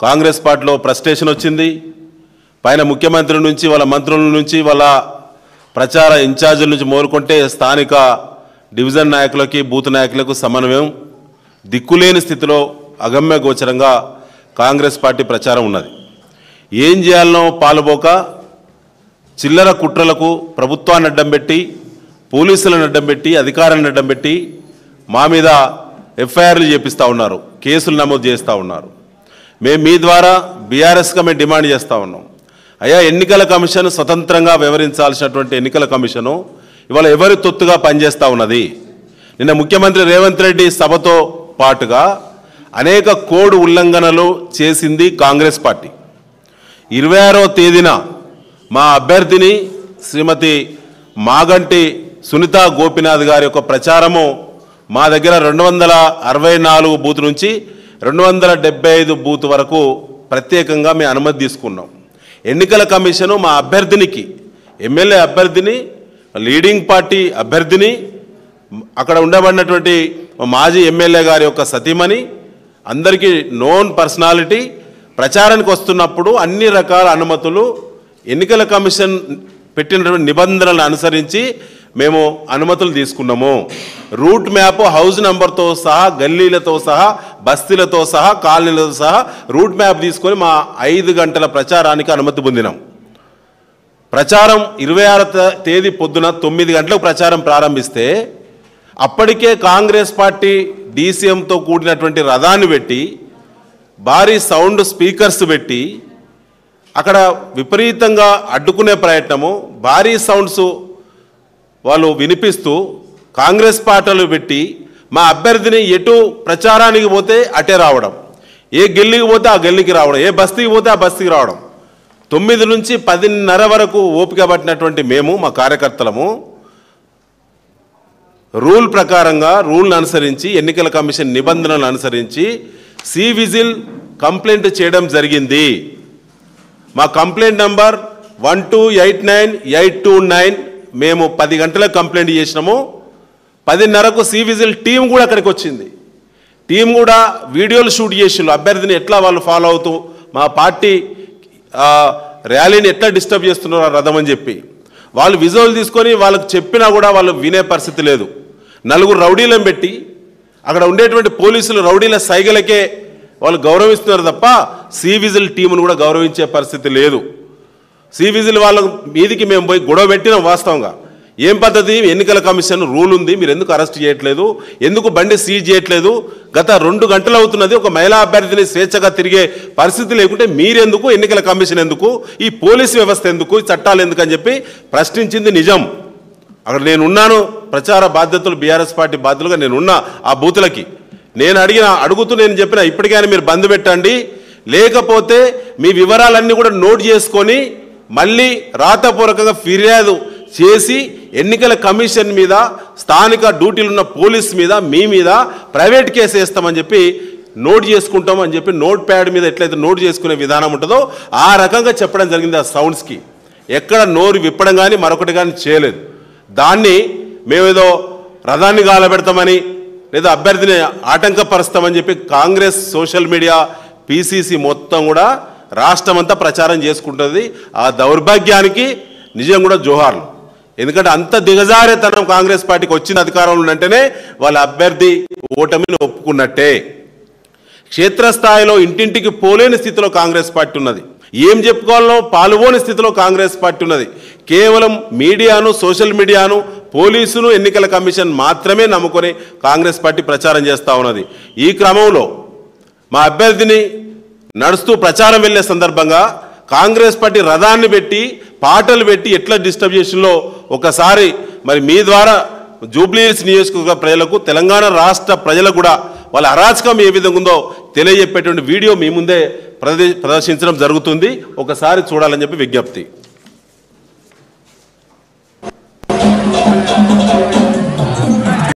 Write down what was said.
కాంగ్రెస్ పార్టీలో ఫ్రస్ట్రేషన్ వచ్చింది. పైన ముఖ్యమంత్రి నుంచి వాళ్ళ మంత్రుల నుంచి వాళ్ళ ప్రచార ఇన్ఛార్జీల నుంచి మోరుకుంటే స్థానిక డివిజన్ నాయకులకి బూత్ నాయకులకు సమన్వయం దిక్కులేని స్థితిలో అగమ్య గోచరంగా కాంగ్రెస్ పార్టీ ప్రచారం ఉన్నది. ఏం చేయాలనో పాలుపోక చిల్లర కుట్రలకు ప్రభుత్వాన్ని అడ్డం పెట్టి పోలీసులను అడ్డం పెట్టి అధికారాన్ని అడ్డం పెట్టి మా మీద ఎఫ్ఐఆర్లు చేపిస్తూ ఉన్నారు, కేసులు నమోదు చేస్తూ ఉన్నారు. మేము మీ ద్వారా బీఆర్ఎస్గా మేము డిమాండ్ చేస్తూ ఉన్నాం. అయ్యా, ఎన్నికల కమిషన్ స్వతంత్రంగా వ్యవహరించాల్సినటువంటి ఎన్నికల కమిషను ఇవాళ ఎవరి తొత్తుగా పనిచేస్తూ ఉన్నది. నిన్న ముఖ్యమంత్రి రేవంత్ రెడ్డి సభతో పాటుగా అనేక కోడ్ ఉల్లంఘనలు చేసింది కాంగ్రెస్ పార్టీ. 26వ తేదీన మా అభ్యర్థిని శ్రీమతి మాగంటి సునీతా గోపీనాథ్ గారి యొక్క ప్రచారము మా దగ్గర 264 బూత్ నుంచి 275 బూత్ వరకు ప్రత్యేకంగా మేము అనుమతి తీసుకున్నాం. ఎన్నికల కమిషను మా అభ్యర్థినికి, ఎమ్మెల్యే అభ్యర్థిని, లీడింగ్ పార్టీ అభ్యర్థిని, అక్కడ ఉండబడినటువంటి మాజీ ఎమ్మెల్యే గారి యొక్క సతీమణి, అందరికీ నోన్ పర్సనాలిటీ ప్రచారానికి వస్తున్నప్పుడు అన్ని రకాల అనుమతులు ఎన్నికల కమిషన్ పెట్టినటువంటి నిబంధనలను అనుసరించి మేము అనుమతులు తీసుకున్నాము. రూట్ మ్యాప్ హౌస్ నెంబర్తో సహా, గల్లీలతో సహా, బస్తీలతో సహా, కాలనీలతో సహా రూట్ మ్యాప్ తీసుకొని మా 5 గంటల ప్రచారానికి అనుమతి పొందినాం. ప్రచారం 26వ తేదీ పొద్దున 9 గంటలకు ప్రచారం ప్రారంభిస్తే అప్పటికే కాంగ్రెస్ పార్టీ డీసీఎంతో కూడినటువంటి రథాన్ని పెట్టి భారీ సౌండ్ స్పీకర్స్ పెట్టి అక్కడ విపరీతంగా అడ్డుకునే ప్రయత్నము, భారీ సౌండ్స్ వాళ్ళు వినిపిస్తూ కాంగ్రెస్ పార్టీలు పెట్టి మా అభ్యర్థిని ఎటు ప్రచారానికి పోతే అటే రావడం, ఏ గెల్లికి పోతే ఆ గెల్లికి రావడం, ఏ బస్తీకి పోతే ఆ బస్తీకి రావడం. 9 నుంచి 10:30 వరకు ఓపిక పట్టినటువంటి మేము, మా కార్యకర్తలము రూల్ ప్రకారంగా రూల్ను అనుసరించి ఎన్నికల కమిషన్ నిబంధనలను అనుసరించి సి విజిల్ కంప్లైంట్ చేయడం జరిగింది. మా కంప్లైంట్ నంబర్ 1289829 మేము 10 గంటలకు కంప్లైంట్ చేసినాము. 10:30కు సి విజిల్ టీం కూడా అక్కడికి వచ్చింది. టీం కూడా వీడియోలు షూట్ చేసిండ్రు, అభ్యర్థిని ఎట్లా వాళ్ళు ఫాలో అవుతూ మా పార్టీ ర్యాలీని ఎట్లా డిస్టర్బ్ చేస్తున్నారు ఆ రథం అని చెప్పి వాళ్ళు విజువల్ తీసుకొని వాళ్ళకు చెప్పినా కూడా వాళ్ళు వినే పరిస్థితి లేదు. 4 రౌడీలను పెట్టి అక్కడ ఉండేటువంటి పోలీసులు రౌడీల సైగలకే వాళ్ళు గౌరవిస్తున్నారు తప్ప సి విజిల్ టీమును కూడా గౌరవించే పరిస్థితి లేదు. సి విజిల్ వాళ్ళ మీదికి మేము పోయి గొడవ పెట్టినాం. వాస్తవంగా ఏం పద్ధతి, ఎన్నికల కమిషన్ రూల్ ఉంది, మీరు ఎందుకు అరెస్ట్ చేయట్లేదు, ఎందుకు బండి సీజ్ చేయట్లేదు, గత 2 గంటలు అవుతున్నది, ఒక మహిళా అభ్యర్థిని స్వేచ్ఛగా తిరిగే పరిస్థితి లేకుంటే మీరెందుకు, ఎన్నికల కమిషన్ ఎందుకు, ఈ పోలీసు వ్యవస్థ ఎందుకు, ఈ చట్టాలు ఎందుకు అని చెప్పి ప్రశ్నించింది నిజం. అక్కడ నేనున్నాను, ప్రచార బాధ్యతలు బీఆర్ఎస్ పార్టీ బాధ్యులుగా నేనున్నా. ఆ బూతులకి నేను అడుగుతూ నేను చెప్పిన ఇప్పటికైనా మీరు బంద్ పెట్టండి, లేకపోతే మీ వివరాలన్నీ కూడా నోట్ చేసుకొని మళ్ళీ రాతపూర్వకంగా ఫిర్యాదు చేసి ఎన్నికల కమిషన్ మీద, స్థానిక డ్యూటీలు ఉన్న పోలీస్ మీద, మీ మీద ప్రైవేట్ కేసు వేస్తామని చెప్పి నోట్ చేసుకుంటాం అని చెప్పి నోట్ ప్యాడ్ మీద ఎట్లయితే నోట్ చేసుకునే విధానం ఉంటుందో ఆ రకంగా చెప్పడం జరిగింది. ఆ సౌండ్స్కి ఎక్కడ నోరు విప్పడం కానీ మరొకటి కానీ చేయలేదు. దాన్ని మేమేదో రథాన్ని గాలబెడతామని లేదా అభ్యర్థిని ఆటంకపరుస్తామని చెప్పి కాంగ్రెస్ సోషల్ మీడియా పిసిసి మొత్తం కూడా రాష్ట్రమంతా ప్రచారం చేసుకుంటుంది. ఆ దౌర్భాగ్యానికి నిజం కూడా జోహార్లు. ఎందుకంటే అంత దిగజారేతనం కాంగ్రెస్ పార్టీకి వచ్చిన అధికారంలో ఉంటేనే వాళ్ళ అభ్యర్థి ఓటమిని ఒప్పుకున్నట్టే. క్షేత్రస్థాయిలో ఇంటింటికి పోలేని స్థితిలో కాంగ్రెస్ పార్టీ ఉన్నది. ఏం చెప్పుకోవాలో పాల్గొని స్థితిలో కాంగ్రెస్ పార్టీ ఉన్నది. కేవలం మీడియాను, సోషల్ మీడియాను, పోలీసును, ఎన్నికల కమిషన్ మాత్రమే నమ్ముకొని కాంగ్రెస్ పార్టీ ప్రచారం చేస్తూ ఉన్నది. ఈ క్రమంలో మా అభ్యర్థిని నడుస్తూ ప్రచారం వెళ్ళే సందర్భంగా కాంగ్రెస్ పార్టీ రథాన్ని పెట్టి పాటలు పెట్టి ఎట్లా డిస్టర్బ్ చేసిందో ఒకసారి మరి మీ ద్వారా జూబ్లీహిల్స్ నియోజకవర్గ ప్రజలకు, తెలంగాణ రాష్ట్ర ప్రజలకు కూడా వాళ్ళ అరాచకం ఏ విధంగా ఉందో తెలియజెప్పేటువంటి వీడియో మీ ముందే ప్రదర్శించడం జరుగుతుంది. ఒకసారి చూడాలని చెప్పి విజ్ఞప్తి.